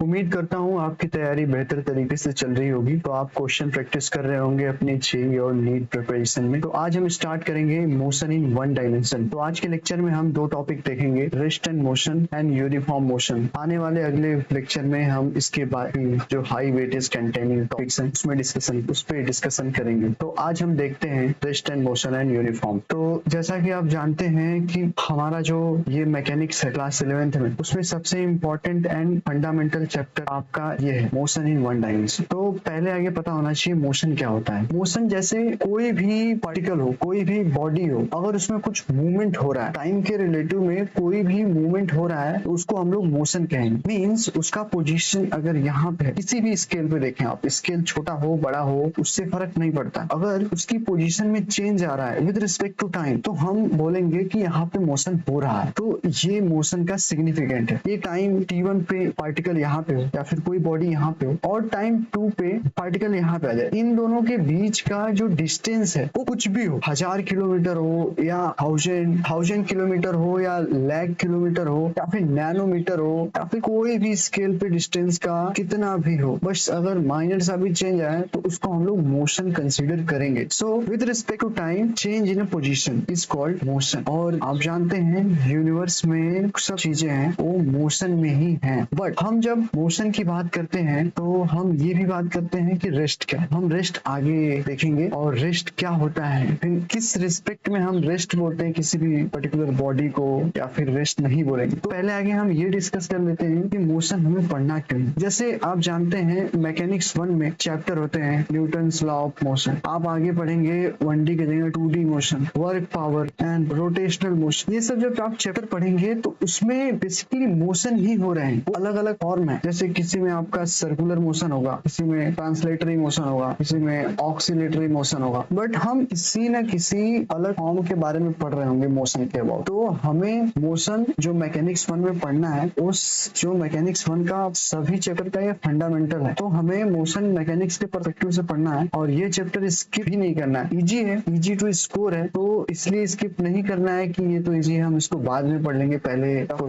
उम्मीद करता हूँ आपकी तैयारी बेहतर तरीके से चल रही होगी। तो आप क्वेश्चन प्रैक्टिस कर रहे होंगे अपनी जेईई और नीट प्रिपरेशन में। तो आज हम स्टार्ट करेंगे मोशन इन वन डायमेंशन। तो आज के लेक्चर में हम दो टॉपिक देखेंगे, rest and motion and uniform motion. आने वाले अगले लेक्चर में हम इसके बारे जो हाई वेटेज कंटेनिंग टॉपिक्स हैं उस पर डिस्कशन करेंगे। तो आज हम देखते हैं rest and motion and uniform. तो जैसा कि आप जानते हैं कि हमारा जो ये मैकेनिक्स है क्लास 11th में, उसमें सबसे इंपॉर्टेंट एंड फंडामेंटल चैप्टर आपका ये है मोशन इन वन डायमेंशन। तो पहले आगे पता होना चाहिए मोशन क्या होता है। मोशन जैसे कोई भी पार्टिकल हो, कोई भी बॉडी हो, अगर उसमें कुछ मूवमेंट हो रहा है, टाइम के रिलेटिव में कोई भी मूवमेंट हो रहा है तो उसको हम लोग मोशन कहेंगे। मीन्स उसका पोजीशन अगर यहाँ पे किसी भी स्केल पे देखें आप, स्केल छोटा हो बड़ा हो उससे फर्क नहीं पड़ता, अगर उसकी पोजीशन में चेंज आ रहा है विद रिस्पेक्ट टू टाइम तो हम बोलेंगे कि यहाँ पे मोशन हो रहा है। तो ये मोशन का सिग्निफिकेंट है। ये टाइम t1 पे पार्टिकल यहाँ पे हो या फिर कोई बॉडी यहाँ पे हो और टाइम 2 पे पार्टिकल यहाँ पे आ जाए, इन दोनों के बीच का जो डिस्टेंस है वो कुछ भी हो, 1000 किलोमीटर हो या 1000 किलोमीटर हो या लाख किलोमीटर हो या फिर नैनोमीटर हो या फिर कोई भी स्केल पे डिस्टेंस का कितना भी हो, बस अगर माइनर सा भी चेंज आए तो उसको हम लोग मोशन कंसीडर करेंगे। So with respect to time change in position is called motion. और आप जानते हैं यूनिवर्स में सब चीजें हैं वो मोशन में ही हैं। बट हम जब मोशन की बात करते हैं तो हम ये भी बात करते हैं कि रेस्ट क्या है। हम रेस्ट आगे देखेंगे और रेस्ट क्या होता है, फिर किस रिस्पेक्ट में हम रेस्ट बोलते हैं किसी भी पर्टिकुलर बॉडी को या फिर रेस्ट नहीं बोलेंगे। तो पहले आगे हम ये डिस्कस कर लेते हैं कि मोशन हमें पढ़ना क्यों है। जैसे आप जानते हैं मैकेनिक्स 1 में चैप्टर होते हैं न्यूटन्स लॉ ऑफ मोशन। आप आगे पढ़ेंगे 1D के जगह 2D motion, work power and rotational motion. ये सब जब आप चैप्टर पढ़ेंगे तो उसमें बेसिकली मोशन ही हो रहे हैं, अलग अलग फॉर्म है। जैसे किसी में आपका सर्कुलर मोशन होगा, किसी में ट्रांसलेटरी मोशन होगा, किसी में ऑक्सीलेटरी मोशन होगा, बट हम किसी न किसी अलग फॉर्म के बारे में पढ़ रहे होंगे मोशन के अबाउट। तो हमें मोशन जो मैकेनिक्स 1 में पढ़ना है, उस जो मैकेनिक्स 1 का सभी चैप्टर का ये फंडामेंटल है, तो हमें मोशन मैकेनिक्स के परस्पेक्टिव से पढ़ना है और ये चैप्टर स्किप ही नहीं करना है। इजी है, इजी टू स्कोर है, तो इसलिए स्किप नहीं करना है कि ये तो इजी है हम इसको बाद में पढ़ लेंगे, पहले टफ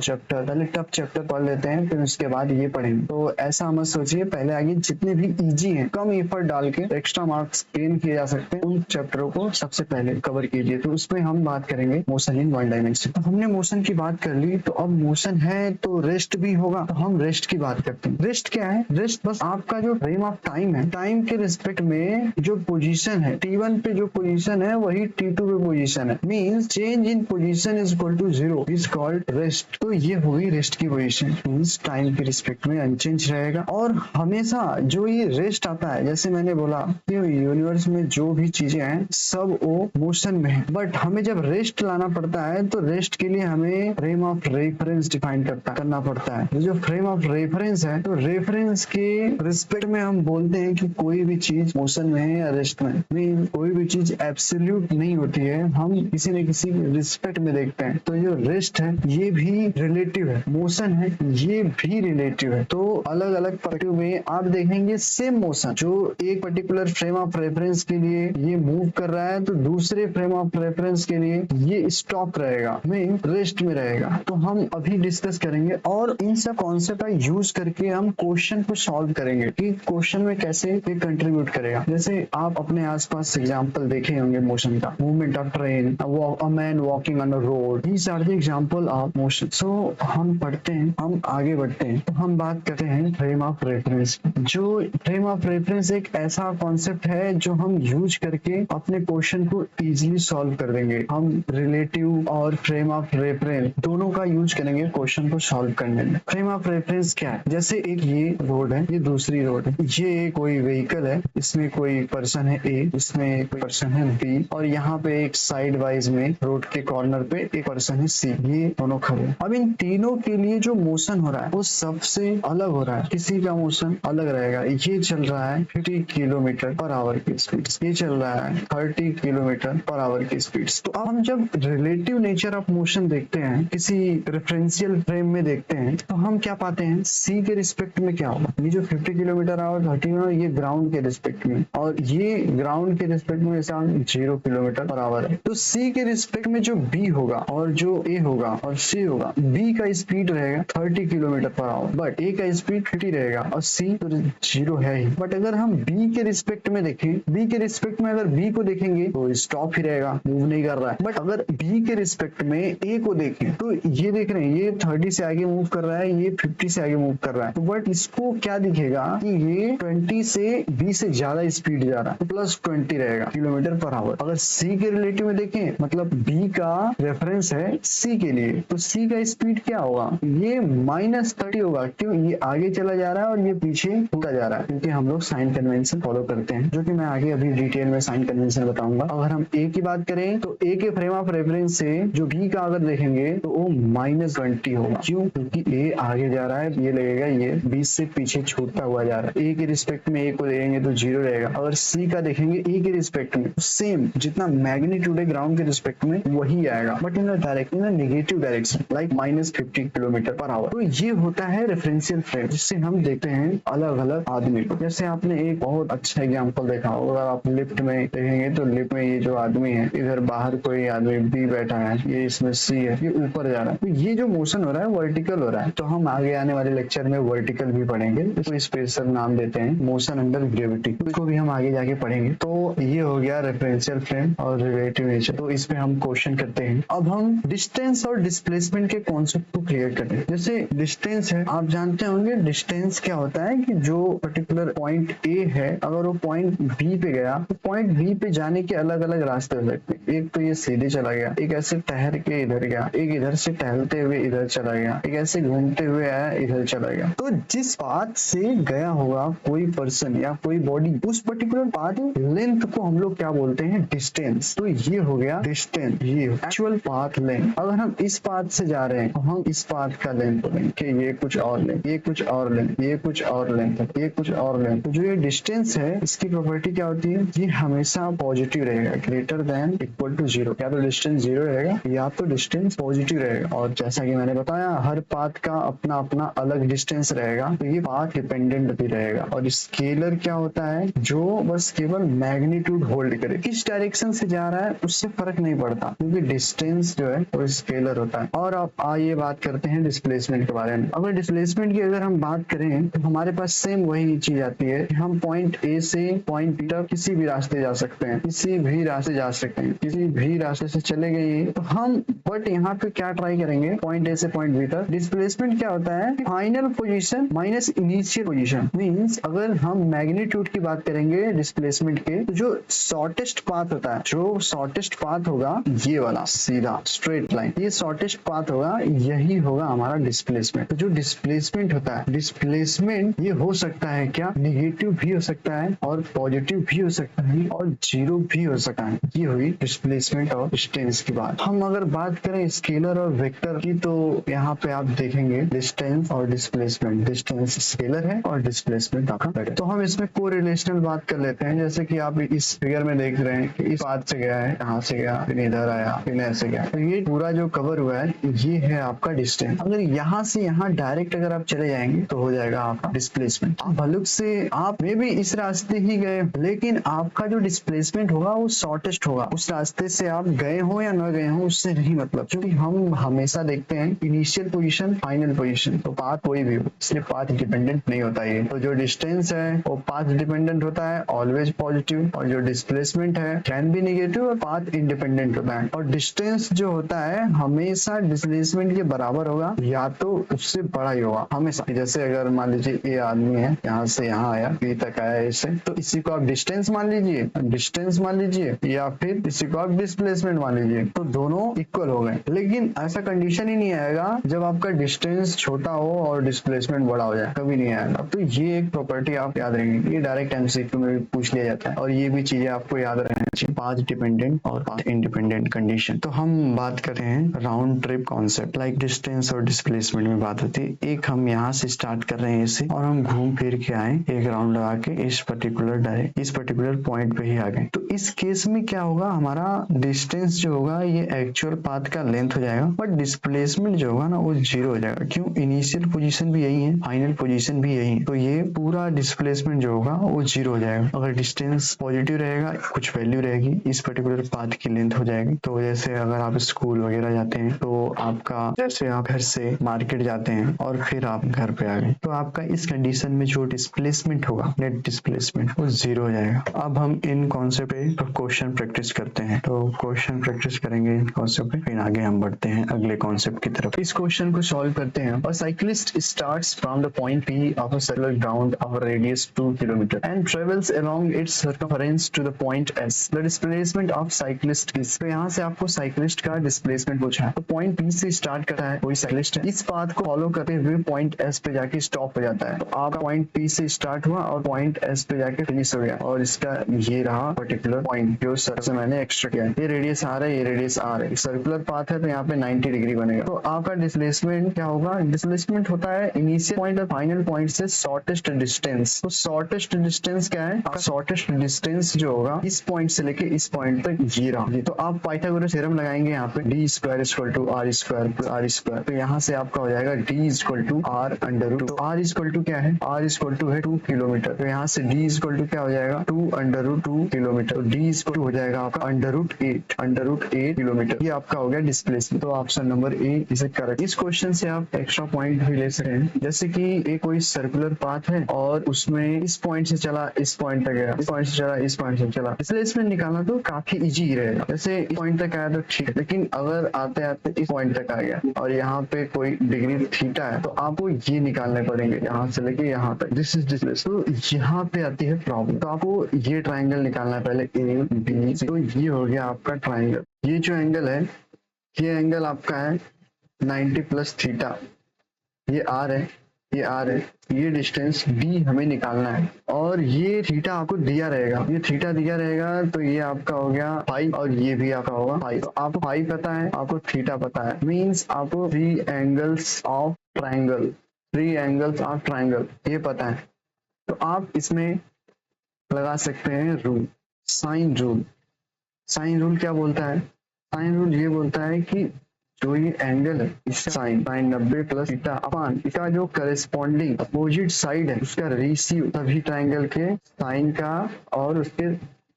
चैप्टर पढ़ लेते हैं फिर उसके बाद ये पढ़ेंगे। तो ऐसा मत सोचिए, पहले आगे जितने भी इजी हैं, कम एफर्ट डाल के एक्स्ट्रा मार्क्स गेन किए जा सकते हैं, उन चैप्टरों को सबसे पहले कवर कीजिए। तो उसमें हम बात करेंगे मोशन इन वन डायमेंशन। तो हमने मोशन की बात कर ली, तो अब मोशन है तो रेस्ट भी होगा, तो हम रेस्ट की बात करते हैं। रेस्ट क्या है? रेस्ट बस आपका जो फ्रेम ऑफ टाइम है, टाइम के रिस्पेक्ट में जो पोजीशन है, t1 पे जो पोजीशन है वही t2 पे पोजीशन है। Means change in position is equal to 0 is called rest. तो ये होगी रेस्ट की पोजीशन, मींस टाइम के रिस्पेक्ट में अनचेंज रहेगा। और हमेशा जो ये रेस्ट आता है, जैसे मैंने बोला कि यूनिवर्स में जो भी चीजें हैं सब वो मोशन में है, बट हमें जब रेस्ट लाना पड़ता है तो रेस्ट के लिए हमें फ्रेम ऑफ रेफरेंस डिफाइन करना पड़ता है। जो फ्रेम ऑफ रेफरेंस है, तो रेफरेंस के रिस्पेक्ट में हम बोलते हैं कि कोई भी चीज मोशन में है या रेस्ट में। मीन कोई भी चीज एब्सोल्यूट नहीं होती है, हम किसी न किसी रिस्पेक्ट में देखते हैं। तो जो रेस्ट है ये भी रिलेटिव है, मोशन है ये भी रिलेटिव है। तो अलग अलग पर्सपेक्टिव में आप देखेंगे सेम मोशन जो एक पर्टिकुलर फ्रेम ऑफ रेफरेंस के लिए ये मूव कर रहा है, तो दूसरे फ्रेम ऑफ रेफरेंस के लिए ये स्टॉप रहेगा, मीन रेस्ट में रहेगा। तो हम अभी डिस्कस करेंगे और इन सब कॉन्सेप्ट का यूज करके हम क्वेश्चन को सॉल्व करेंगे कि क्वेश्चन में कैसे ये कंट्रीब्यूट करेगा। जैसे आप अपने आसपास एग्जांपल देखे होंगे मोशन का, movement of train, a man walking on a road, these are the example of motion. So हम पढ़ते हैं, हम आगे बढ़ते हैं, तो हम बात करते हैं फ्रेम ऑफ रेफरेंस। जो फ्रेम ऑफ रेफरेंस एक ऐसा कॉन्सेप्ट है जो हम यूज करके अपने क्वेश्चन को इजीली सॉल्व कर देंगे। हम रिलेटिव और फ्रेम ऑफ रेफरेंस दोनों का यूज करेंगे क्वेश्चन को सॉल्व करने में। फ्रेम ऑफ रेफरेंस क्या है? जैसे एक ये रोड है, ये दूसरी रोड है, ये कोई व्हीकल है, इसमें कोई पर्सन है ए, इसमें कोई पर्सन है बी, और यहाँ पे एक साइड वाइज में रोड के कॉर्नर पे एक पर्सन है सी, ये दोनों खड़े हैं। अब इन तीनों के लिए जो मोशन हो रहा है वो सबसे अलग हो रहा है, किसी का मोशन अलग रहेगा। ये चल रहा है 50 किलोमीटर पर आवर की स्पीड, ये चल रहा है 30 किलोमीटर पर आवर की स्पीड। तो अब हम जब रिलेटिव नेचर ऑफ मोशन देखते हैं, किसी रेफरेंशियल फ्रेम में देखते हैं, तो हम क्या पाते हैं, सी के रिस्पेक्ट में क्या होगा, ये जो 50 किलोमीटर आवर 30 में, ये ग्राउंड के रिस्पेक्ट में, और ये ग्राउंड के रिस्पेक्ट में 0 किलोमीटर पर आवर है। तो सी के रिस्पेक्ट में जो बी होगा और जो ए होगा और सी होगा, बी का स्पीड रहेगा 30 किलोमीटर पर आवर, बट ए का स्पीड 50 रहेगा और सी तो 0 है ही। बट अगर हम बी के रिस्पेक्ट में देखें, बी के रिस्पेक्ट में अगर बी को देखेंगे तो स्टॉप ही रहेगा, मूव नहीं कर रहा है। बट अगर बी के रिस्पेक्ट में ए को देखें तो ये देख रहे हैं ये 30 से आगे मूव कर रहा है, ये 50 से आगे मूव कर रहा है। तो बट इसको क्या दिखेगा कि ये 20 से 20 से ज्यादा स्पीड जा रहा है, तो प्लस 20 रहेगा किलोमीटर पर आवर। अगर सी के रिलेटिव में देखें, मतलब बी का रेफरेंस है सी के लिए, तो सी का स्पीड क्या होगा, ये -30 होगा। क्यों, ये आगे चला जा रहा है और ये पीछे होता जा रहा है, क्योंकि हम लोग साइन कन्वेंशन फॉलो करते हैं, जो कि मैं आगे अभी डिटेल में साइन कन्वेंशन बताऊंगा। अगर हम ए की बात करें तो ए के फ्रेम ऑफ रेफरेंस से जो बी का अगर देखेंगे तो वो -20 होगा। क्यों, क्योंकि ए आगे जा रहा है, ये लगेगा ये 20 से पीछे छूटता हुआ जा रहा है। ए के रिस्पेक्ट में ए को देखेंगे तो 0 रहेगा। अगर सी का देखेंगे ए के रिस्पेक्ट में, सेम जितना मैग्नीट्यूड है ग्राउंड के रिस्पेक्ट में वही आएगा, but in negative direction, like -50 kilometre per hour. तो ये होता है रेफरेंशियल फ्रेम, जिससे हम देखते हैं अलग अलग आदमी को। जैसे आपने एक बहुत अच्छा एग्जांपल देखा होगा, अगर आप लिफ्ट में देखेंगे तो लिफ्ट में ये जो आदमी है, इधर बाहर कोई आदमी बी बैठा है, ये इसमें सी है, ये ऊपर जा रहा है, तो ये जो मोशन हो रहा है वर्टिकल हो रहा है। तो हम आगे आने वाले लेक्चर में वर्टिकल भी पढ़ेंगे, इसको स्पेशल नाम देते हैं मोशन अंडर ग्रेविटी, इसको भी हम आगे जाके पढ़ेंगे। तो ये हो गया रेफरेंशियल फ्रेम और रिलेटिव नेचर। तो इसमें हम क्वेश्चन करते हैं। अब हम डिस्टेंस और डिस्प्लेसमेंट के कॉन्सेप्ट को क्लियर करें। जैसे डिस्टेंस है, आप जानते होंगे डिस्टेंस क्या होता है कि जो पर्टिकुलर पॉइंट ए है, अगर वो पॉइंट बी पे गया तो पॉइंट बी पे जाने के अलग अलग रास्ते हो सकते हैं। एक तो ये सीधे चला गया, एक ऐसे ठहर के इधर गया, एक इधर से टहलते हुए इधर चला गया, एक ऐसे घूमते हुए आया इधर चला गया। तो जिस पाथ से गया होगा कोई पर्सन या कोई बॉडी, उस पर्टिकुलर पाथ लेंथ को हम लोग क्या बोलते हैं, डिस्टेंस। तो ये हो गया डिस्टेंस, ये एक्चुअल पाथ लेंथ। अगर हम इस पाथ से जा रहे हैं तो हम इस पाथ का लेंथ बोलेंगे कि ये कुछ और लेंथ, ये कुछ और लेंथ, ये कुछ और लेंथ, ये कुछ और लेंथ। तो जो ये डिस्टेंस है इसकी प्रॉपर्टी क्या होती है, ये हमेशा पॉजिटिव रहेगा, ग्रेटर देन इक्वल टू 0। या तो डिस्टेंस 0 रहेगा या तो डिस्टेंस पॉजिटिव रहेगा। और जैसा कि मैंने बताया हर पाथ का अपना अपना अलग डिस्टेंस रहेगा, तो ये पाथ डिपेंडेंट भी रहेगा। और स्केलर क्या होता है, जो बस केवल मैग्नीट्यूड होल्ड करे, किस डायरेक्शन से जा रहा है उससे फर्क नहीं पड़ता, क्योंकि डिस्टेंस जो है वो स्केलर होता है। और अब आइए बात करते हैं डिस्प्लेसमेंट के बारे में। अगर डिस्प्लेसमेंट की अगर हम बात करें तो हमारे पास सेम वही चीज आती है, हम पॉइंट ए से पॉइंट बी तक किसी भी रास्ते जा सकते हैं, किसी भी रास्ते जा सकते हैं, किसी भी रास्ते से चले गए तो हम, बट यहाँ पे क्या ट्राई करेंगे, पॉइंट ए से पॉइंट बी तक। डिस्प्लेसमेंट क्या होता है, final position minus initial position. Means अगर हम मैग्नीट्यूड की बात करेंगे डिस्प्लेसमेंट के, तो जो शॉर्टेस्ट पाथ होता है, जो शॉर्टेस्ट पाथ होगा ये वाला सीधा स्ट्रेट लाइन, ये शॉर्टेस्ट पाथ होगा, यही होगा हमारा डिस्प्लेसमेंट। तो जो डिस्प्लेसमेंट होता है, डिस्प्लेसमेंट ये हो सकता है क्या, नेगेटिव भी हो सकता है और पॉजिटिव भी हो सकता है और 0 भी हो सकता है। ये हुई डिस्प्लेसमेंट और डिस्टेंस की बात। हम अगर बात करें स्केलर और वेक्टर की, तो यहाँ पे आप देखेंगे डिस्टेंस और डिस्प्लेसमेंट, डिस्टेंस स्केलर है और डिस्प्लेसमेंट आपका वेक्टर। तो हम इसमें कोरिलेशनल बात कर लेते हैं। जैसे कि आप इस फिगर में देख रहे हैं कि इस पाथ से गया है, यहाँ से गया, फिर इधर आया, फिर ऐसे गया, तो ये पूरा जो कवर हुआ है ये है आपका डिस्टेंस। अगर यहाँ से यहाँ डायरेक्ट अगर आप चले जाएंगे तो हो जाएगा आपका डिस्प्लेसमेंट। आप भलुक से आप में भी इस रास्ते ही गए, लेकिन आपका जो डिस्प्लेसमेंट होगा वो शॉर्टेस्ट होगा। उस रास्ते से आप गए हो या न गए हो उससे नहीं मतलब, क्योंकि हम हमेशा देखते हैं इनिशियल पोजीशन फाइनल पोजीशन। तो पाथ कोई भी हो, इसलिए पाथ डिपेंडेंट नहीं होता ये। तो जो डिस्टेंस है वो पाथ डिपेंडेंट होता है, ऑलवेज पॉजिटिव, और जो डिस्प्लेसमेंट है कैन बी नेगेटिव और पाथ इंडिपेंडेंट होता है। और डिस्टेंस जो होता है हमेशा डिस्प्लेसमेंट के बराबर होगा या तो उससे बड़ा ही होगा हमेशा। जैसे अगर मान लीजिए ये आदमी है, यहाँ से यहाँ आया, बी तक आया इससे, तो इसी को आप डिस्टेंस मान लीजिए, डिस्टेंस मान लीजिए, या फिर इसी को आप डिस्प्लेसमेंट मान लीजिए, तो दोनों इक्वल हो गए। लेकिन ऐसा कंडीशन ही नहीं आएगा जब आपका डिस्टेंस छोटा हो और डिस्प्लेसमेंट बड़ा हो जाए, कभी नहीं आएगा। तो ये एक प्रॉपर्टी आप याद रखेंगे, ये डायरेक्ट एमसीक्यू में भी पूछ लिया जाता है, और ये भी चीजें आपको याद रहनी चाहिए, पाथ डिपेंडेंट और पाथ इंडिपेंडेंट कंडीशन। तो हम बात कर रहे हैं round trip concept, like distance और डिस्प्लेसमेंट में बात होती है। एक हम यहाँ से स्टार्ट कर रहे हैं इसे, और हम घूम फिर के आए एक राउंड लगा के इस पर्टिकुलर पॉइंट पे ही आ गए। तो इस केस में क्या होगा, हमारा डिस्टेंस जो होगा ये एक्चुअल पाथ का लेंथ हो जाएगा, बट डिस्प्लेसमेंट जो होगा ना वो 0 हो जाएगा। क्यों, इनिशियल पोजीशन भी यही है, फाइनल पोजीशन भी यही है, तो ये पूरा डिस्प्लेसमेंट जो होगा वो 0 हो जाएगा। अगर डिस्टेंस पॉजिटिव रहेगा, कुछ वैल्यू रहेगी, इस पर्टिकुलर पाथ की लेंथ हो जाएगी। तो जैसे अगर आप स्कूल वगैरह जाते हैं तो आपका, जैसे आप घर से मार्केट जाते हैं और फिर आप घर पे आ गए, तो आपका इस कंडीशन में जो डिस्प्लेसमेंट होगा, नेट डिस्प्लेसमेंट, वो 0 हो जाएगा। अब हम इन कॉन्सेप्ट पे क्वेश्चन प्रैक्टिस करते हैं, तो क्वेश्चन प्रैक्टिस करेंगे इन कॉन्सेप्ट पे, फिर आगे हम बढ़ते हैं अगले कॉन्सेप्ट की तरफ। इस क्वेश्चन को सॉल्व करते हैं। A cyclist starts from the point P of a circular ground of a radius 2 km and travels along its circumference to the point S. The displacement of cyclist is, तो यहाँ से आपको cyclist का displacement पूछा है। तो point P से start करता है कोई साइक्लिस्ट है, इस पाथ को फॉलो करते हुए पॉइंट S पे जाके स्टॉप हो जाता है। तो आपका पॉइंट P से स्टार्ट हुआ और पॉइंट S पे जाके फिनिश हो गया, और इसका ये रहा पर्टिकुलर पॉइंट जो सर से मैंने एक्स्ट्रा किया है। ये रेडियस आ रहा है, ये रेडियस आ रहा है, सर्कुलर पाथ है, तो यहाँ पे 90 डिग्री बनेगा। तो आपका डिस्प्लेसमेंट क्या होगा? डिस्प्लेसमेंट होता है इनिशियल पॉइंट और फाइनल पॉइंट से शॉर्टेस्ट डिस्टेंस। तो शॉर्टेस्ट डिस्टेंस क्या है? शॉर्टेस्ट डिस्टेंस जो होगा इस पॉइंट से लेके इस पॉइंट तक ये रहा। तो आप पाइथागोरस थ्योरम लगाएंगे यहाँ पे, D square equal to R square plus R square. तो यहाँ से आपका हो जाएगा D equal to R under root. तो आर इक्वल टू क्या है? आर इक्वल टू है 2 किलोमीटर। तो यहाँ से डी इक्वल टू क्या हो जाएगा? 2 अंडर रूट 2 किलोमीटर। तो डी इक्वल टू हो जाएगा आपका अंडर रूट 8 किलोमीटर। ये आपका हो गया डिस्प्लेसमेंट। तो ऑप्शन नंबर ए इसे करेक्ट। इस क्वेश्चन से आप एक्स्ट्रा पॉइंट भी ले सकते हैं, जैसे कि एक कोई सर्कुलर पाथ है और उसमें इस पॉइंट से चला इस पॉइंट तक गया, इस पॉइंट से चला इस पॉइंट से चला, डिस्प्लेसमेंट निकालना तो काफी इजी ही रहेगा। जैसे इस पॉइंट तक आया तो ठीक है, लेकिन अगर आते आते इस पॉइंट तक आ गया और यहाँ पे कोई डिग्री थीटा है, तो आपको ये निकालने पड़ेंगे यहाँ से लेके यहाँ तक। This is displacement. तो यहाँ पे आती है प्रॉब्लम। तो आपको ये ट्राइंगल निकालना है पहले, ए बी। तो ये हो गया आपका ट्राइंगल। ये जो एंगल है, ये एंगल आपका है 90 प्लस थीटा। ये आर है, ये आर है, ये डिस्टेंस डी हमें निकालना है, और ये थीटा आपको दिया रहेगा, ये थीटा दिया रहेगा। तो ये आपका हो गया 5 और ये भी आपका होगा 5। तो आपको 5 पता है, आपको थीटा पता है, मींस आपको 3 angles of triangle, 3 angles of triangle ये पता है। तो आप इसमें लगा सकते हैं rule, sine rule. Sine rule क्या बोलता है? साइन रूल ये बोलता है कि जो ये एंगल है इसका साइन 90 प्लस थीटा अपान इसका जो करस्पॉन्डिंग अपोजिट साइड है उसका रेशियो सभी ट्राइंगल के साइन का और उसके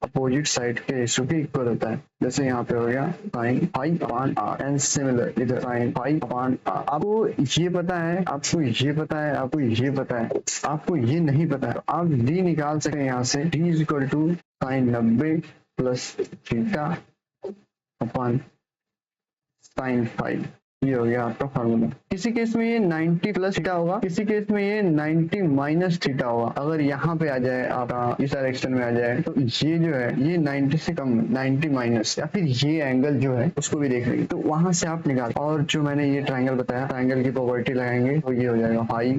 अपोजिट साइड के रेशियो के इक्वल होता है। जैसे यहाँ पे हो गया sine 5 upon R, and similar इधर साइन 5 अपान आर। आपको ये पता है, आपको ये पता है, आपको ये पता है, आपको ये नहीं पता है, आप डी निकाल सकते हैं यहाँ से। D is equal to sine 90 plus theta upon sine 5। ये हो गया आपका फार्मूला। किसी केस में ये 90 प्लस थीटा होगा, किसी केस में ये 90 माइनस थीटा होगा। अगर यहाँ पे आ जाए आपका इस डायरेक्शन में आ जाए तो ये जो है ये 90 से कम, 90 माइनस, या फिर ये एंगल जो है उसको भी देख लेंगे। तो वहां से आप निकाल, और जो मैंने ये ट्राइंगल बताया, ट्राइंगल की प्रॉपर्टी लगाएंगे तो ये हो जाएगा 5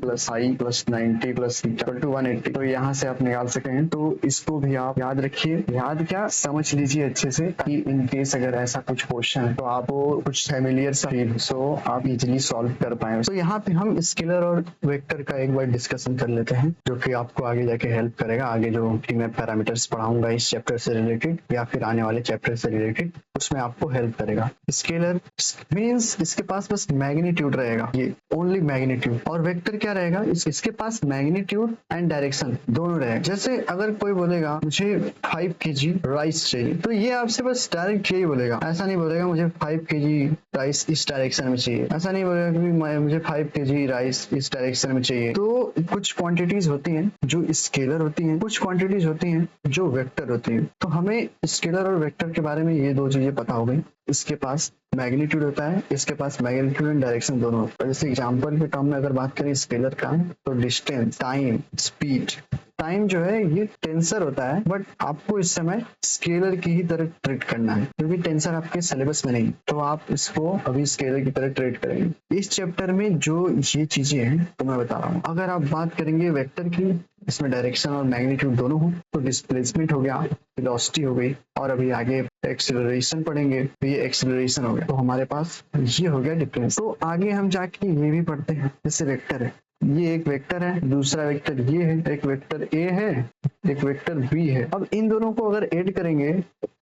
plus 90 plus theta equal to 180। तो यहाँ से आप निकाल सकते हैं। तो इसको भी आप याद रखिए, याद क्या समझ लीजिए अच्छे से, कि इन केस अगर ऐसा कुछ क्वेश्चन है तो आपको कुछ फैमिलियर सा फील, तो आप इजीली सॉल्व कर पाए। तो यहाँ पे हम स्केलर और वेक्टर का एक बार डिस्कशन कर लेते हैं, जो कि आपको आगे जाके हेल्प करेगा। आगे जो कि मैं पैरामीटर्स पढ़ाऊंगा इस चैप्टर से रिलेटेड या फिर आने वाले चैप्टर से रिलेटेड, उसमें आपको हेल्प करेगा। स्केलर मींस इसके पास बस मैग्नीट्यूड रहेगा, ये ओनली मैग्नीट्यूड। और वेक्टर क्या रहेगा? इसके पास मैग्नीट्यूड एंड डायरेक्शन दोनों रहेगा। जैसे अगर कोई बोलेगा मुझे 5 kg राइस चाहिए, तो ये आपसे बस डायरेक्ट यही बोलेगा, ऐसा नहीं बोलेगा मुझे 5 kg राइस इस डायरेक्शन में चाहिए, ऐसा नहीं बोलेगा कि मुझे 5 kg राइस इस डायरेक्शन में चाहिए। तो कुछ क्वांटिटीज होती हैं जो स्केलर होती हैं, कुछ क्वांटिटीज होती हैं जो वेक्टर होती हैं। तो हमें स्केलर और वेक्टर के बारे में ये दो चीजें पता हो गई। इसके पास मैग्नीट्यूड होता है, इसके पास मैग्नीट्यूड एंड डायरेक्शन दोनों होता है। जैसे एग्जांपल के टर्म में अगर बात करें स्केलर का, तो डिस्टेंस, टाइम, स्पीड। टाइम जो है ये टेंसर होता है, बट आपको इस समय स्केलर की ही तरह ट्रीट करना है, क्योंकि टेंसर आपके सिलेबस में नहीं, तो आप इसको अभी स्केलर की तरह ट्रीट करेंगे। इस चैप्टर में जो ये चीजें हैं तो मैं बता रहा हूँ। अगर आप बात करेंगे वेक्टर की, इसमें डायरेक्शन और मैग्नीट्यूड दोनों हो, तो डिस्प्लेसमेंट हो गया, वेलोसिटी हो गई, और अभी आगे एक्सेलरेशन पढ़ेंगे तो ये एक्सेलरेशन हो गया। तो हमारे पास ये हो गया डिफरेंस। तो आगे हम जाके ये भी पढ़ते हैं। जैसे वेक्टर है, ये एक वेक्टर है, दूसरा वेक्टर ये है, एक वेक्टर ए है, एक वेक्टर बी है। अब इन दोनों को अगर ऐड करेंगे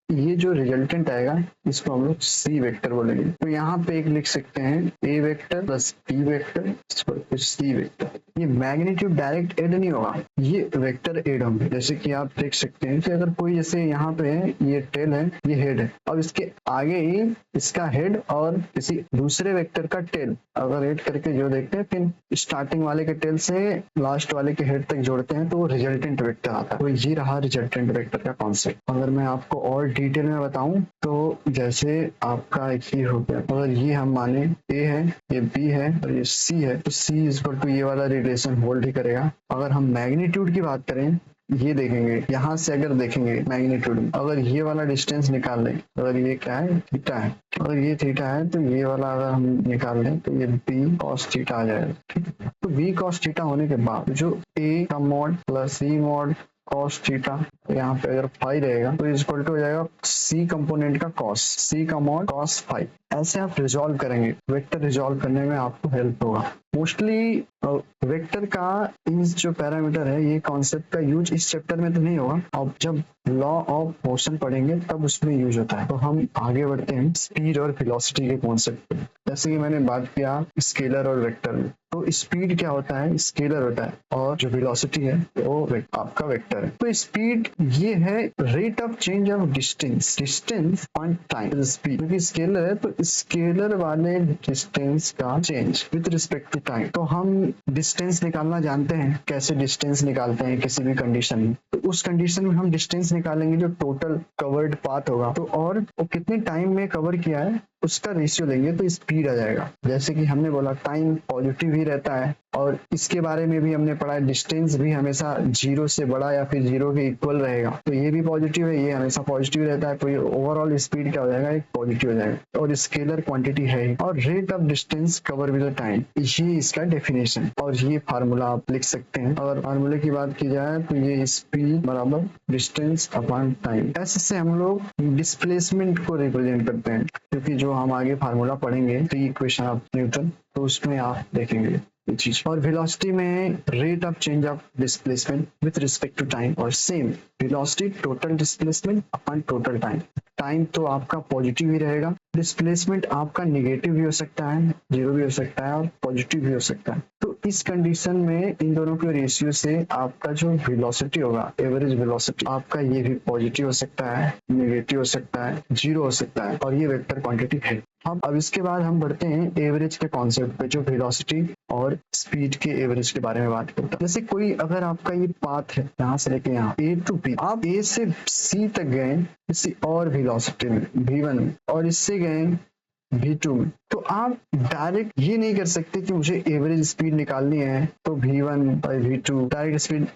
ये जो रिजल्टेंट आएगा इसको हम लोग सी वेक्टर बोलेंगे। तो यहाँ पे एक लिख सकते हैं ए वेक्टर प्लस बी वेक्टर फिर सी वेक्टर। ये मैग्नीट्यूड डायरेक्ट ऐड नहीं होगा, ये वेक्टर ऐड होंगे। जैसे कि आप देख सकते हैं कि अगर कोई जैसे यहाँ पे है, ये टेल है, ये हेड है, अब इसके आगे ही इसका हेड और किसी दूसरे वेक्टर का टेल अगर ऐड करके जो देखते हैं, फिर स्टार्टिंग वाले के टेल से लास्ट वाले के हेड तक जोड़ते हैं तो वो रिजल्टेंट वेक्टर आता है। तो ये रहा रिजल्टेंट वेक्टर का कॉन्सेप्ट। अगर मैं आपको और डिटेल में बताऊं तो जैसे आपका एक ही हो गया, अगर ये हम माने ए है, ये बी है और ये सी है, तो सी इज इक्वल टू ये वाला रिलेशन होल्ड ही करेगा। अगर हम मैग्नीट्यूड की बात करें, ये देखेंगे यहाँ से अगर देखेंगे मैग्नीट्यूड, अगर ये वाला डिस्टेंस निकाल लें, अगर ये क्या है थीटा है, अगर ये थीटा है तो ये वाला अगर हम निकाल लें तो ये बी कॉस थीटा आ जाएगा। ठीक है, तो बी कॉस थीटा होने के बाद जो ए का मॉड प्लस सी मॉड कॉस थीटा, यहाँ पे अगर फाई रहेगा तो इक्वल टू हो जाएगा सी कंपोनेंट का कॉस, सी का मॉड कॉस फाई। ऐसे आप रिजॉल्व करेंगे, वेक्टर रिजॉल्व करने में आपको हेल्प होगा। मोस्टली वेक्टर का इस जो पैरामीटर है, ये कॉन्सेप्ट का यूज इस चैप्टर में तो नहीं होगा, अब जब लॉ ऑफ मोशन पढ़ेंगे तब उसमें यूज होता है। तो हम आगे बढ़ते हैं स्पीड और वेलोसिटी के कॉन्सेप्ट पे। जैसे कि मैंने बात किया स्केलर और वेक्टर में, तो स्पीड क्या होता है, स्केलर होता है, और जो वेलोसिटी है वो आपका वेक्टर है। तो स्पीड ये है rate of change of distance, distance on time speed. क्योंकि स्केलर है तो स्केलर वाले डिस्टेंस का change with respect to time. तो हम डिस्टेंस निकालना जानते हैं, कैसे डिस्टेंस निकालते हैं किसी भी कंडीशन में। तो उस कंडीशन में हम डिस्टेंस निकालेंगे जो टोटल कवर्ड पाथ होगा, तो और वो कितने टाइम में कवर किया है उसका रेशियो लेंगे तो स्पीड आ जाएगा। जैसे कि हमने बोला टाइम पॉजिटिव ही रहता है, और इसके बारे में भी हमने पढ़ा है डिस्टेंस भी हमेशा जीरो से बड़ा या फिर जीरो के इक्वल रहेगा। तो ये भी पॉजिटिव है, ये हमेशा पॉजिटिव रहता है, तो ये ओवरऑल स्पीड क्या हो जाएगा, एक पॉजिटिव हो जाएगा। और स्केलर क्वांटिटी है, और rate of distance cover with time, ये इसका डेफिनेशन। और ये फार्मूला आप लिख सकते हैं। अगर फार्मूले की बात की जाए तो ये स्पीड बराबर डिस्टेंस अपॉन टाइम। ऐसे हम लोग डिस्प्लेसमेंट को रिप्रेजेंट करते हैं, क्योंकि जो हम आगे फार्मूला पढ़ेंगे तो इक्वेशन ऑफ न्यूटन, तो उसमें आप देखेंगे ये चीज। और वेलोसिटी में rate of change of displacement with respect to time, और same velocity total displacement upon total time. Time तो आपका पॉजिटिव ही रहेगा, डिस्प्लेसमेंट आपका निगेटिव भी हो सकता है, जीरो भी हो सकता है और पॉजिटिव भी हो सकता है। तो इस कंडीशन में इन दोनों के रेशियो से आपका जो वेलोसिटी होगा, एवरेज वेलोसिटी आपका, ये भी पॉजिटिव हो सकता है, निगेटिव हो सकता है, जीरो हो सकता है, और ये वेक्टर क्वांटिटी है। अब इसके बाद हम बढ़ते हैं एवरेज के कॉन्सेप्ट पे, जो वेलोसिटी और स्पीड के एवरेज के बारे में बात करता है। जैसे कोई अगर आपका ये पाथ है यहाँ से लेके यहाँ ए टू बी, आप ए से सी तक गए किसी और वेलोसिटी में v1 में, और इससे गए v2 में, तो आप डायरेक्ट ये नहीं कर सकते कि मुझे एवरेज स्पीड निकालनी है तो v1 by v2, direct speed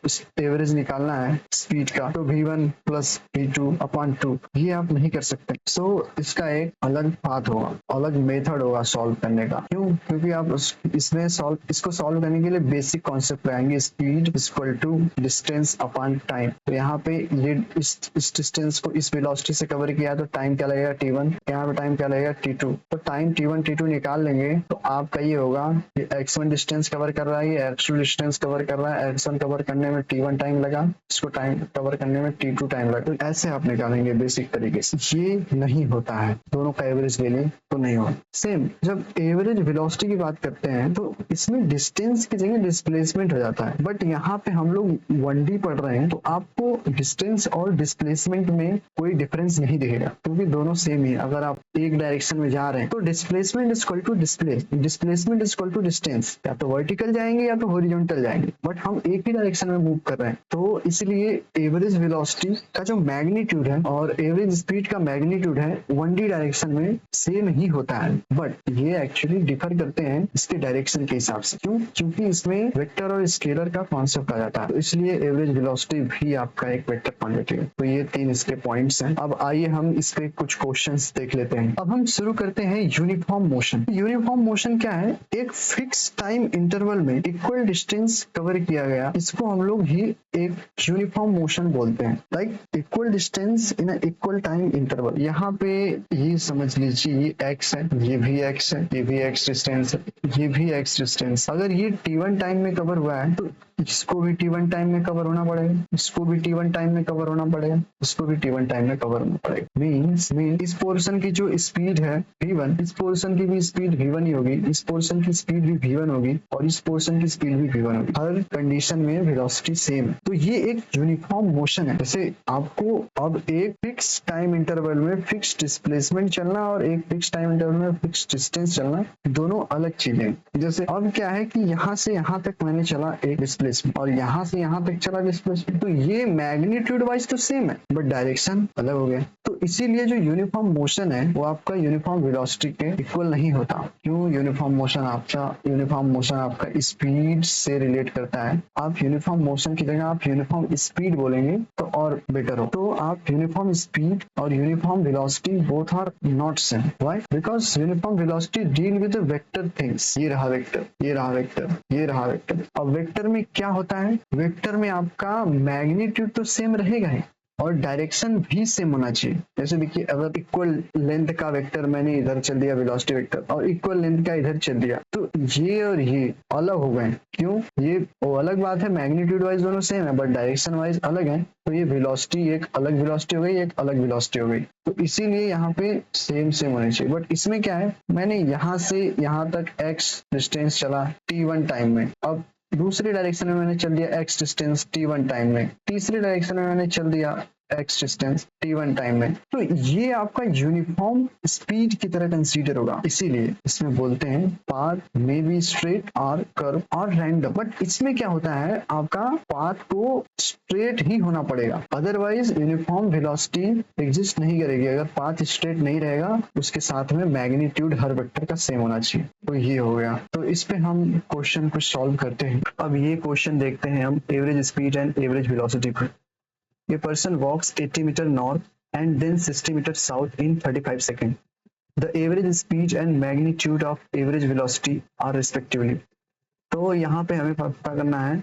average निकालना है स्पीड का तो v1 प्लस v2 अपॉन 2, ये आप नहीं कर सकते। सो इसका एक अलग पाथ होगा, अलग मेथड होगा सॉल्व करने का। क्यों? क्योंकि आप इसमें इसको सॉल्व करने के लिए बेसिक कॉन्सेप्ट लगाएंगे, speed equal to distance upon time. तो यहाँ पे ये इस डिस्टेंस को इस वेलोसिटी से कवर किया तो टाइम क्या लगेगा t1, यहाँ पे टाइम क्या लगेगा t2। तो टाइम t1 t2 निकाल लेंगे तो आपका ये होगा, ये x1 डिस्टेंस कवर कर रहा है, ये x2 डिस्टेंस कवर कर रहा है, x1 कवर करने में t1 टाइम लगा, इसको टाइम कवर करने में t2 टाइम लगा। तो ऐसे आप निकालेंगे बेसिक तरीके से। ये नहीं होता है, दोनों का एवरेज ले लें तो नहीं होगा। सेम जब एवरेज वेलोसिटी की बात करते हैं तो इसमें डिस्टेंस की जगह डिस्प्लेसमेंट हो जाता है, बट यहाँ पे हम लोग 1D पढ़ रहे हैं तो आपको डिस्टेंस और डिस्प्लेसमेंट में कोई डिफरेंस नहीं दिखेगा, क्योंकि दोनों सेम ही है। अगर आप एक डायरेक्शन में जा रहे हैं तो displacement is equal to displacement is equal to distance, या तो वर्टिकल जाएंगे या तो हॉरिजॉन्टल जाएंगे, बट हम एक ही डायरेक्शन में मूव कर रहे हैं। तो इसलिए एवरेज वेलोसिटी का जो मैग्नीट्यूड है और एवरेज स्पीड का मैग्नीट्यूड है 1D डायरेक्शन में सेम ही होता है, बट ये एक्चुअली डिफर करते हैं इसके डायरेक्शन के हिसाब से। क्यों? क्योंकि इसमें वेक्टर और स्केलर का कॉन्सेप्ट आ जाता है, तो इसलिए एवरेज वेलोसिटी भी आपका एक वेक्टर क्वांटिटी है। तो ये 3 इसके पॉइंट्स हैं। अब आइए हम इस पे कुछ क्वेश्चंस देख लेते हैं। अब हम शुरू करते हैं यूनिफॉर्म मोशन। यूनिफॉर्म मोशन क्या है? एक फिक्स टाइम इंटरवल में इक्वल डिस्टेंस कवर किया गया, इसको हम लोग ही एक यूनिफॉर्म मोशन बोलते हैं। Like equal distance in equal time interval. यहाँ पे ये समझ लीजिए ये x है, ये भी x है, ये भी x डिस्टेंस है, ये भी x डिस्टेंस। अगर ये t1 टाइम में कवर हुआ है तो इसको भी T1 टाइम में कवर होना पड़ेगा, इसको भी T1 टाइम में कवर होना पड़ेगा, इसको भी T1 टाइम में कवर होना पड़ेगा। मीन्स इस पोर्शन की जो स्पीड है V1, इस पोर्शन की भी स्पीड V1 ही होगी, इस पोर्शन की स्पीड भी V1 होगी और इस पोर्शन की स्पीड भी V1 होगी। हर कंडीशन में वेलोसिटी सेम है। तो ये एक यूनिफॉर्म मोशन है। जैसे आपको अब एक फिक्स टाइम इंटरवल में फिक्स डिस्प्लेसमेंट चलना और एक फिक्स टाइम इंटरवल में फिक्स डिस्टेंस चलना, दोनों अलग चीजें। जैसे अब क्या है कि यहाँ से यहाँ तक मैंने चला एक डिस्प्लेसमेंट और यहाँ से यहाँ तक चला डिस्प्लेसमेंट, तो ये मैग्नीट्यूड वाइज तो सेम है बट डायरेक्शन अलग हो गया। तो इसीलिए जो यूनिफॉर्म मोशन है वो आपका यूनिफॉर्म वेलोसिटी के इक्वल नहीं होता। क्यों? यूनिफॉर्म मोशन आपका स्पीड से रिलेट करता है। आप यूनिफॉर्म मोशन की जगह आप यूनिफॉर्म स्पीड बोलेंगे तो और बेटर हो। तो आप यूनिफॉर्म स्पीड और uniform velocity both are not same. Why? Because uniform velocity deal with vector things. ये रहा वेक्टर, ये रहा वेक्टर, ये रहा वेक्टर। अब वेक्टर में क्या होता है? वेक्टर में आपका मैग्नीट्यूड तो सेम रहेगा ही और डायरेक्शन भी सेम होना चाहिए। जैसे देखिए, अगर इक्वल लेंथ का वेक्टर मैंने इधर चल दिया वेलोसिटी वेक्टर और इक्वल लेंथ का इधर चल दिया, तो ये और ये अलग हो गए। क्यों? ये वो अलग बात है, मैग्नीट्यूड वाइज दोनों सेम है बट डायरेक्शन वाइज अलग है। तो ये वेलोसिटी एक अलग वेलोसिटी हो गई, एक अलग वेलोसिटी हो गई। तो इसीलिए यहाँ पे सेम सेम होनी चाहिए। बट इसमें क्या है, मैंने यहाँ से यहाँ तक x डिस्टेंस चला T1 टाइम में, अब दूसरी डायरेक्शन में मैंने चल दिया x डिस्टेंस T1 टाइम में, तीसरी डायरेक्शन में मैंने चल दिया x डिस्टेंस T1 टाइम में। तो ये आपका यूनिफॉर्म स्पीड की तरह कंसीडर होगा। इसीलिए इसमें बोलते हैं पाथ मे बी स्ट्रेट और कर्व और रैंडम। बट इसमें क्या होता है, आपका पाथ को स्ट्रेट ही होना पड़ेगा, अदरवाइज यूनिफॉर्म वेलोसिटी एग्जिस्ट नहीं करेगी। अगर पाथ स्ट्रेट नहीं रहेगा उसके साथ में मैग्नीट्यूड हर वेक्टर का सेम होना चाहिए। तो ये हो गया। तो इस पे हम क्वेश्चन को सॉल्व करते हैं। अब ये क्वेश्चन देखते हैं हम average speed and average velocity पर। A person walks 80 meter north and then 60 meter south in 35 seconds. The average speed and magnitude of average velocity are respectively. तो यहाँ पे हमें पता करना है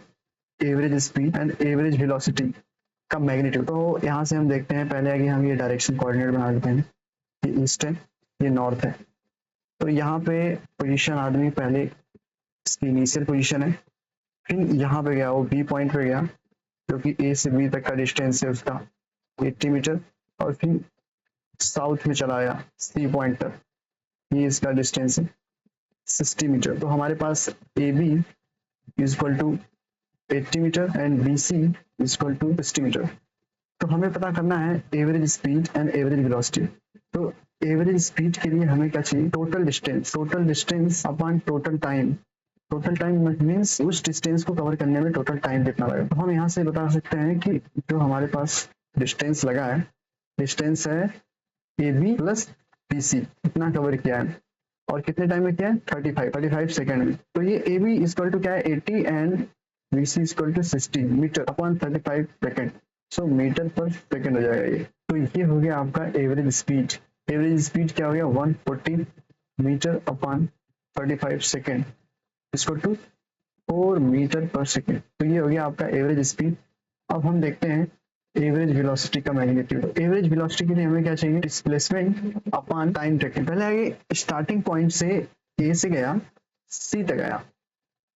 average speed and average velocity का magnitude. तो यहाँ से हम देखते हैं, पहले आगे हम ये डायरेक्शन कोऑर्डिनेट बना लेते हैं। ये ईस्ट है, ये नॉर्थ है। तो यहाँ पे पोजीशन आदमी पहले इसकी इनिशियल पोजीशन है, फिर यहाँ पे गया, वो बी पॉइंट पे गया जो कि ए से बी तक का डिस्टेंस है उसका 80 मीटर, और फिर साउथ में चला गया सी पॉइंट तक, ये इसका डिस्टेंस है 60 मीटर। तो हमारे पास A B is equal to 80 metre and B C is equal to 60 metre. तो हमें पता करना है average speed and average velocity. तो एवरेज स्पीड के लिए हमें क्या चाहिए? Total distance upon total time. Total time means उस डिस्टेंस को कवर करने में टोटल टाइम कितना लगेगा। तो हम यहाँ से बता सकते हैं कि जो हमारे पास डिस्टेंस लगा है, डिस्टेंस है A B plus B C, इतना कवर किया है और कितने टाइम में किया है? 35 सेकेंड में। तो ये ए बी इक्वल टू क्या है? 80 and B C equal to 60 metre upon 35 second. So metre per second हो जाएगा ये। तो ये हो गया आपका एवरेज स्पीड। एवरेज स्पीड क्या हो गया? 140 मीटर अपॉन 35 सेकेंड इसको टू 4 मीटर पर सेकेंड। तो ये हो गया आपका एवरेज स्पीड। अब हम देखते हैं एवरेज वेलोसिटी का मैग्नीट्यूड। एवरेज वेलोसिटी के लिए हमें क्या चाहिए? Displacement upon time taken. पहले आगे स्टार्टिंग पॉइंट से ए से गया सी तक आया,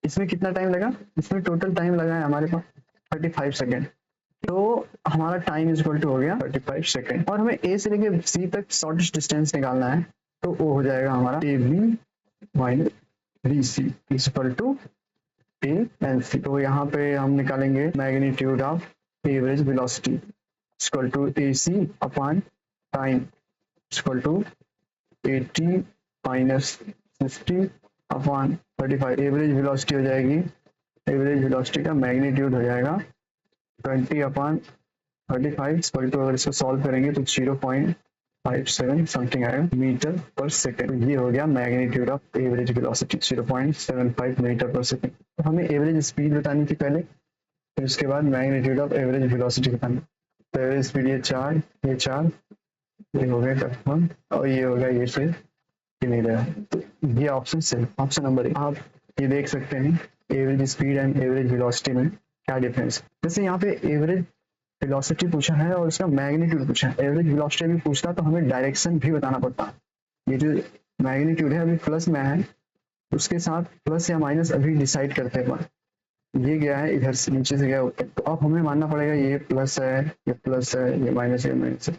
इसमें कितना टाइम लगा? इसमें टोटल टाइम लगा है हमारे पास 35 सेकेंड। तो हमारा टाइम इज इक्वल टू हो गया 35 सेकेंड। और हमें ए से लेके सी तक शॉर्टेस्ट डिस्टेंस निकालना है, तो वो हो जाएगा हमारा A B minus B C is equal to A and C. तो यहाँ पे हम निकालेंगे magnitude of average velocity equal to A C upon time equal to 80 minus 60 upon 35। Average velocity हो जाएगी, एवरेज वेलोसिटी का मैग्नीट्यूड हो जाएगा 20 अपॉन 35 इक्वल टू, अगर इसको सॉल्व करेंगे तो 0.57 समथिंग आएगा मीटर पर सेकेंड। ये हो गया magnitude of average velocity 0.75 metre per second. तो हमें एवरेज स्पीड बतानी थी पहले, फिर उसके बाद मैग्नीट्यूड ऑफ एवरेज वेलोसिटी बतानी। तो एवरेज स्पीड ये 4, ये हो गया कन्फर्म, और ये हो गया ये से ये नहीं रहा। तो ये ऑप्शन से ऑप्शन नंबर 1। आप ये देख सकते हैं average speed and average velocity में क्या डिफरेंस। जैसे यहाँ पे एवरेज वेलोसिटी पूछा है और उसका मैग्नीट्यूड पूछा है, एवरेज वेलोसिटी भी पूछता तो हमें डायरेक्शन भी बताना पड़ता। ये जो मैग्नीट्यूड है अभी प्लस में है, उसके साथ प्लस या माइनस अभी डिसाइड करते हैं। ये गया है इधर से, नीचे से गया ऊपर, तो अब हमें मानना पड़ेगा ये प्लस है, ये प्लस है, ये माइनस है, माइनस है,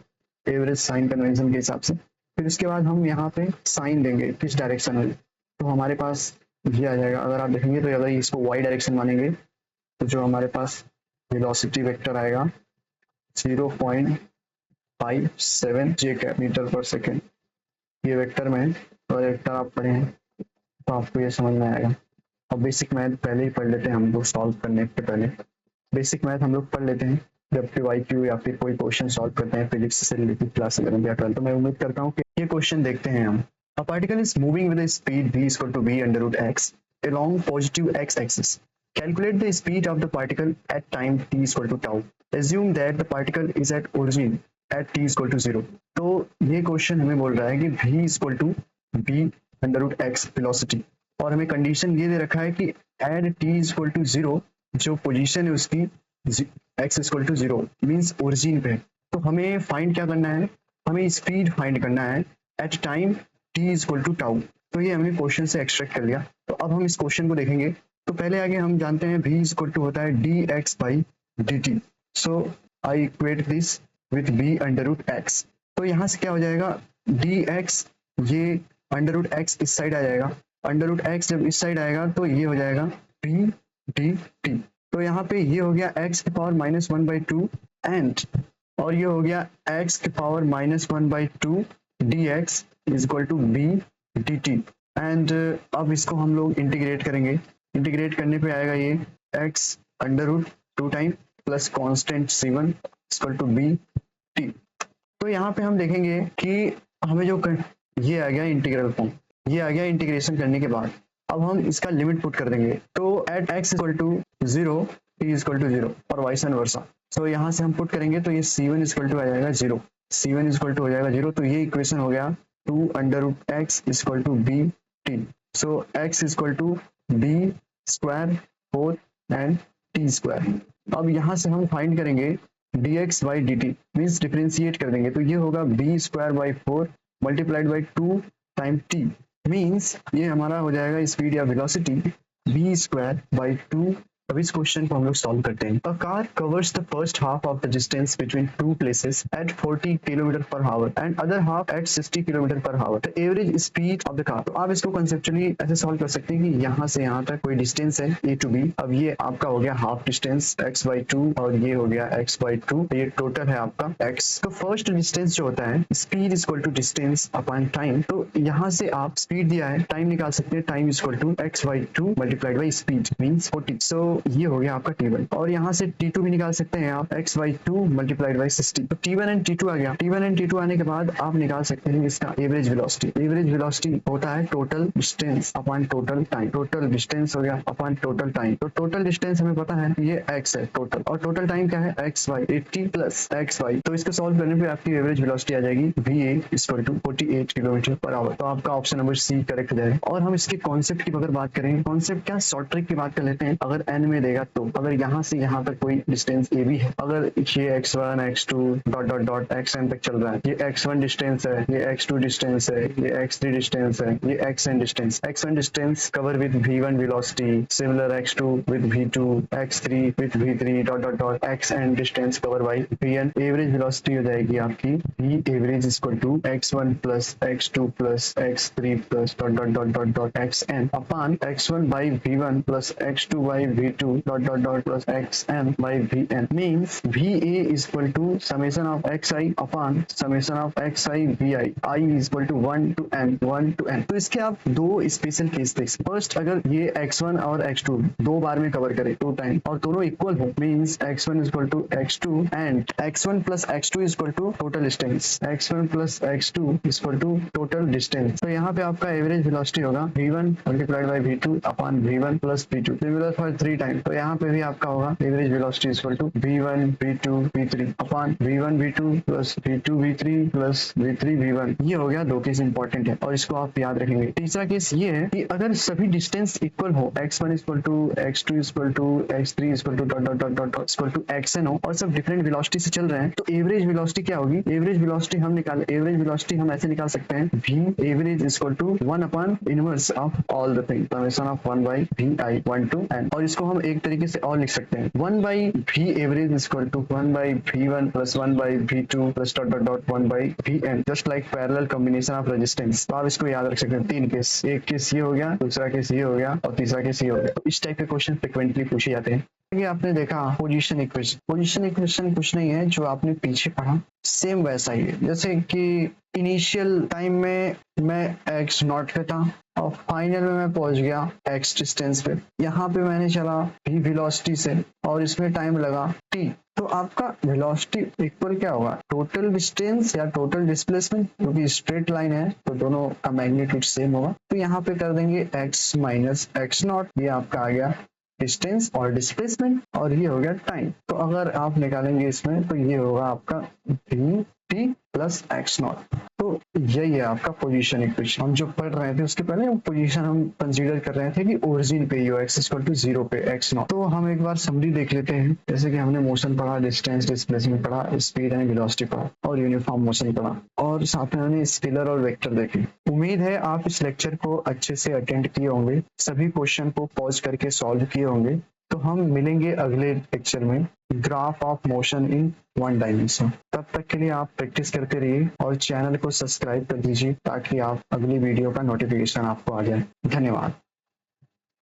एवरेज साइन कन्वेंशन के हिसाब से। फिर उसके बाद हम यहाँ पे साइन देंगे किस डायरेक्शन में, तो हमारे पास ये आ जाएगा। अगर आप देखेंगे तो अगर इसको वाई डायरेक्शन मानेंगे तो जो हमारे पास वेलोसिटी वेक्टर आएगा 0.57 जे मीटर पर सेकेंड, ये वेक्टर में, और वेक्टर आप पढ़े हैं तो आपको ये समझ में आएगा। और बेसिक मैथ पहले ही पढ़ लेते हैं हम लोग, सॉल्व करने के पहले बेसिक मैथ हम लोग पढ़ लेते हैं जब भी वाईक्यू या फिर कोई क्वेश्चन सॉल्व करते हैं फिजिक्स से रिलेटेड क्लास 11 या 12। तो मैं उम्मीद करता हूँ कि ये क्वेश्चन देखते हैं हम। A particle is moving with speed v equal to v under root x along positive x axis. Calculate the speed of the particle at time t is equal to tau. Assume that the particle is at origin at t is equal to 0. तो ये question हमें बोल रहा है कि v is equal to v under root x velocity, और हमें condition ये दे रखा है कि at t is equal to 0 जो पोजीशन है उसकी x is equal to 0 means origin पे। तो हमें फाइंड क्या करना है, हमें स्पीड फाइंड करना है at time t is equal to tau। तो ये हमने क्वेश्चन से एक्सट्रैक्ट कर लिया। तो अब हम इस क्वेश्चन को देखेंगे। तो पहले आगे हम जानते हैं v इज इक्वल टू होता है dx by dt। So I equate this with v under root x। तो यहाँ से क्या हो जाएगा, dx ये अंडर रूट x इस साइड आ जाएगा, अंडर रूट x जब इस साइड आएगा तो ये हो जाएगा p dt। तो यहाँ पे ये हो गया x की पावर माइनस 1/2 एंड, और ये हो गया x की power minus 1/2 dx is equal to b dt। And अब इसको हम लोग इंटीग्रेट करेंगे। इंटीग्रेट करने पे आएगा ये x under root 2 time plus constant c1 equal to b t। तो यहाँ पे हम देखेंगे कि हमें जो ये आ गया इंटीग्रल फॉर्म, ये आ गया इंटीग्रेशन करने के बाद। अब हम इसका लिमिट पुट कर देंगे। तो at x equal to 0 t equal to 0 और वाइस एंड वर्सा। सो यहाँ से हम पुट करेंगे तो ये c1 इक्वल टू आ जाएगा 0, c1 इक्वल टू हो जाएगा 0। तो ये इक्वेशन हो गया 2 under root x equal to b t। So x equal to b square 4 and t square. अब यहाँ से हम फाइंड करेंगे dx by dt means differentiate कर देंगे। तो ये होगा b square by 4 multiplied by 2 time t means ये हमारा हो जाएगा स्पीड या वेलोसिटी b स्क्वायर बाई 2। अब इस क्वेश्चन को हम लोग सॉल्व करते हैं। A car covers the first half of the distance between two places at 40 kilometre per hour and other half at 60 kilometre per hour. The average speed of the car. तो आप इसको conceptually ऐसे solve कर सकते हैं कि यहाँ से यहाँ तक कोई डिस्टेंस है a टू b। अब ये आपका हो गया हाफ डिस्टेंस x/2 और ये हो गया x/2, ये टोटल है आपका x। तो फर्स्ट डिस्टेंस जो होता है speed equal to distance upon time. तो यहाँ से आप स्पीड दिया है, टाइम निकाल सकते हैं, time equal to x/2 multiplied by speed means 40। So ये हो गया आपका टेबल। और यहाँ से t2 भी निकाल सकते हैं आप x/2 मल्टीप्लाइड बाई 60। तो t1 एंड t2 आ गया। t1 एंड t2 आने के बाद आप निकाल सकते हैं इसका एवरेज वेलोसिटी। एवरेज वेलोसिटी होता है total distance upon total time. Total distance हो गया अपॉन टोटल टाइम। तो टोटल डिस्टेंस हमें पता है ये x है टोटल, और टोटल टाइम क्या है x/, 80 प्लस xy। तो इसको सॉल्व करने पे आपकी एवरेज वेलोसिटी आ जाएगी va equal to 48 kilometre per hour. तो आपका ऑप्शन नंबर सी करेक्ट जाएगा। और हम इसके कॉन्सेप्ट की अगर बात करें, कॉन्सेप्ट क्या, शॉर्ट ट्रिक की बात कर लेते हैं। अगर n में देगा तो अगर यहाँ से यहाँ तक कोई डिस्टेंस ए भी है, अगर ये x1 x2 dot dot dot xn तक चल रहा है, ये x1 डिस्टेंस है, ये x2 डिस्टेंस है, ये x3 डिस्टेंस है, ये xn distance. x1 distance cover with v1 velocity, similar x2 with v2, x3 with v3 dot dot dot xn distance cover by vn। Average velocity हो जाएगी आपकी v average equal to x1 plus x2 plus x3 plus dot dot dot dot dot xn upon x1 by v1 plus x2 by v2 dot dot dot plus xn by vn means va is equal to summation of xi upon summation of xi vi। I is equal to 1 to n। तो इसके आप दो special case देख सकते। First, अगर ये x1 और x2 दो बार में कवर करे 2 टाइम और दोनों इक्वल हो means x1 is equal to x2 and x1 plus x2 is equal to total distance। x1 plus x2 is equal to total distance। तो यहाँ पे आपका एवरेज वेलोसिटी होगा v1 multiplied by v2 upon v1 plus v2। Similar for 3 time. तो यहाँ पे भी आपका होगा average velocity equal to v1 v2 v3 upon v1 v2 plus v2 v3 plus v3 v1। ये हो गया दो केस इंपॉर्टेंट है और इसको आप याद रखेंगे। तीसरा केस ये है कि अगर सभी डिस्टेंस इक्वल हो, x1 equal to x2 equal to x3 equal to dot dot dot dot dot equal to xn हो और सब डिफरेंट वेलोसिटी से चल रहे हैं, तो एवरेज वेलोसिटी क्या होगी? एवरेज वेलोसिटी हम ऐसे निकाल सकते हैं v average equal to 1 upon inverse of all the thing, summation of 1 by vi 1 to n। और इसको हम एक तरीके से और लिख सकते हैं 1/v_average is equal to 1/v1 plus 1/v2 plus dot dot dot 1/vn, just like parallel combination of resistance. तो आप इसको याद रख सकते हैं। 3 केस, एक केस ये हो गया, दूसरा केस ये हो गया और तीसरा केस ये हो गया। तो इस टाइप के क्वेश्चन फ्रिक्वेंटली पूछे जाते हैं। ये आपने देखा पोजीशन इक्वेशन, पोजीशन इक्वेशन कुछ नहीं है, जो आपने पीछे पढ़ा सेम वैसा ही है। जैसे कि इनिशियल टाइम में मैं x नॉट पे था और फाइनल में मैं पहुंच गया x डिस्टेंस पे। यहाँ पे मैंने चला v वेलोसिटी से और इसमें टाइम लगा t। तो आपका वेलोसिटी इक्वल क्या होगा, टोटल डिस्टेंस या टोटल डिस्प्लेसमेंट, क्योंकि स्ट्रेट लाइन है तो दोनों का मैग्नीट्यूड सेम होगा। तो यहाँ पे कर देंगे x माइनस x नॉट, ये आपका आ गया डिस्टेंस और डिस्प्लेसमेंट और ये हो गया टाइम। तो अगर आप निकालेंगे इसमें तो ये होगा आपका v t plus x not. तो यही है आपका पोजीशन इक्वेशन। हम जो पढ़ रहे थे उसके पहले पोजीशन हम कंसीडर कर रहे थे कि ओरिजिन पे हो x इक्वल टू 0 पे x नॉट। तो हम एक बार समरी देख लेते हैं। जैसे कि हमने मोशन पढ़ा, डिस्टेंस, डिस्प्लेसमेंट पढ़ा, स्पीड एंड वेलोसिटी पढ़ा और यूनिफॉर्म मोशन पढ़ा और साथ में हमने स्केलर और वेक्टर देखे। उम्मीद है आप इस लेक्चर को अच्छे से अटेंड किए होंगे, सभी क्वेश्चन को पॉज करके सॉल्व किए होंगे। तो हम मिलेंगे अगले लेक्चर में graph of motion in 1 dimension. तब तक के लिए आप प्रैक्टिस करते रहिए और चैनल को सब्सक्राइब कर दीजिए ताकि आप अगली वीडियो का नोटिफिकेशन आपको आ जाए। धन्यवाद।